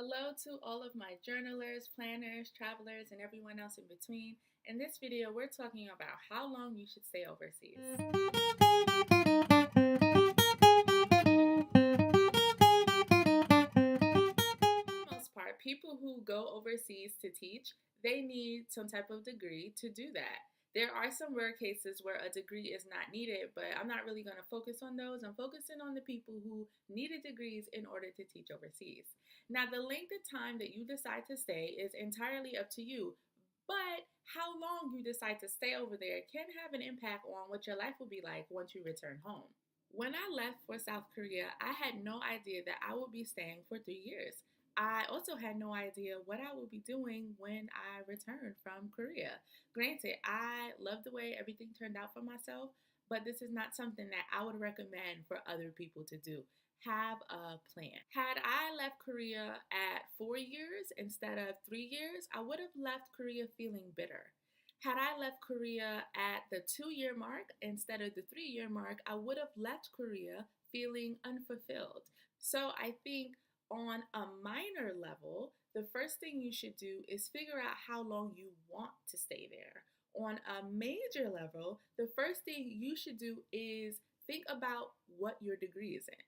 Hello to all of my journalers, planners, travelers, and everyone else in between. In this video, we're talking about how long you should stay overseas. For the most part, people who go overseas to teach, they need some type of degree to do that. There are some rare cases where a degree is not needed, but I'm not really going to focus on those. I'm focusing on the people who needed degrees in order to teach overseas. Now, the length of time that you decide to stay is entirely up to you, but how long you decide to stay over there can have an impact on what your life will be like once you return home. When I left for South Korea, I had no idea that I would be staying for 3 years. I also had no idea what I would be doing when I returned from Korea. Granted, I love the way everything turned out for myself, but this is not something that I would recommend for other people to do. Have a plan. Had I left Korea at 4 years instead of 3 years, I would have left Korea feeling bitter. Had I left Korea at the 2 year mark instead of the 3 year mark, I would have left Korea feeling unfulfilled. So I think on a minor level, the first thing you should do is figure out how long you want to stay there. On a major level, the first thing you should do is think about what your degree is in.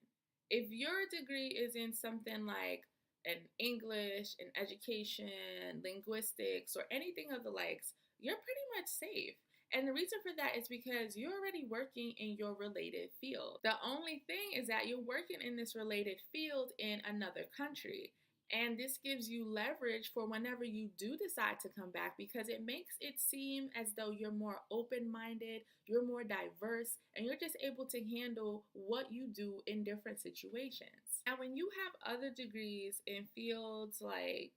If your degree is in something like an English, an education, linguistics, or anything of the likes, you're pretty much safe. And the reason for that is because you're already working in your related field. The only thing is that you're working in this related field in another country. And this gives you leverage for whenever you do decide to come back because it makes it seem as though you're more open minded, you're more diverse, and you're just able to handle what you do in different situations. Now, when you have other degrees in fields like,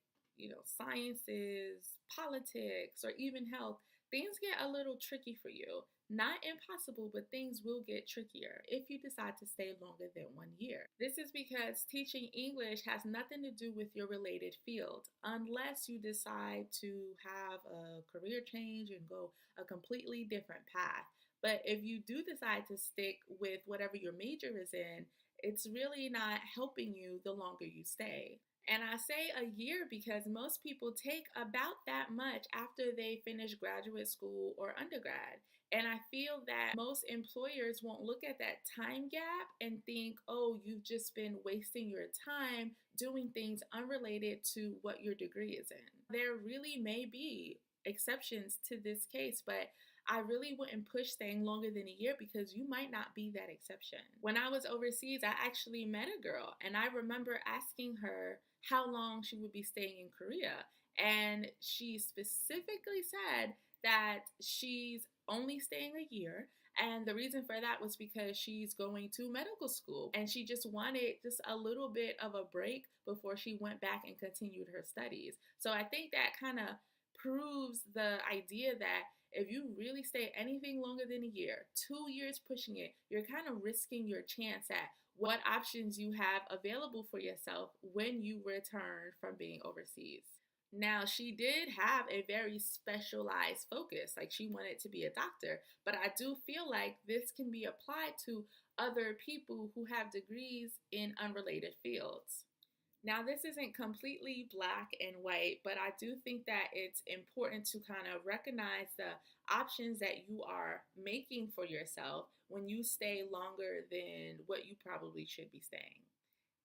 sciences, politics, or even health, things get a little tricky for you. Not impossible, but things will get trickier if you decide to stay longer than 1 year. This is because teaching English has nothing to do with your related field unless you decide to have a career change and go a completely different path. But if you do decide to stick with whatever your major is in, it's really not helping you the longer you stay. And I say a year because most people take about that much after they finish graduate school or undergrad. And I feel that most employers won't look at that time gap and think, oh, you've just been wasting your time doing things unrelated to what your degree is in. There really may be exceptions to this case, but I really wouldn't push staying longer than a year because you might not be that exception. When I was overseas, I actually met a girl and I remember asking her how long she would be staying in Korea. And she specifically said that she's only staying a year. And the reason for that was because she's going to medical school and she just wanted just a little bit of a break before she went back and continued her studies. So I think that kind of proves the idea that if you really stay anything longer than a year, 2 years pushing it, you're kind of risking your chance at what options you have available for yourself when you return from being overseas. Now, she did have a very specialized focus, like she wanted to be a doctor, but I do feel like this can be applied to other people who have degrees in unrelated fields. Now, this isn't completely black and white, but I do think that it's important to kind of recognize the options that you are making for yourself when you stay longer than what you probably should be staying.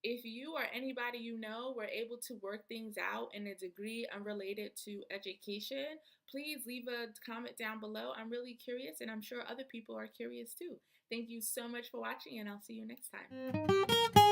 If you or anybody you know were able to work things out in a degree unrelated to education, please leave a comment down below. I'm really curious, and I'm sure other people are curious too. Thank you so much for watching, and I'll see you next time.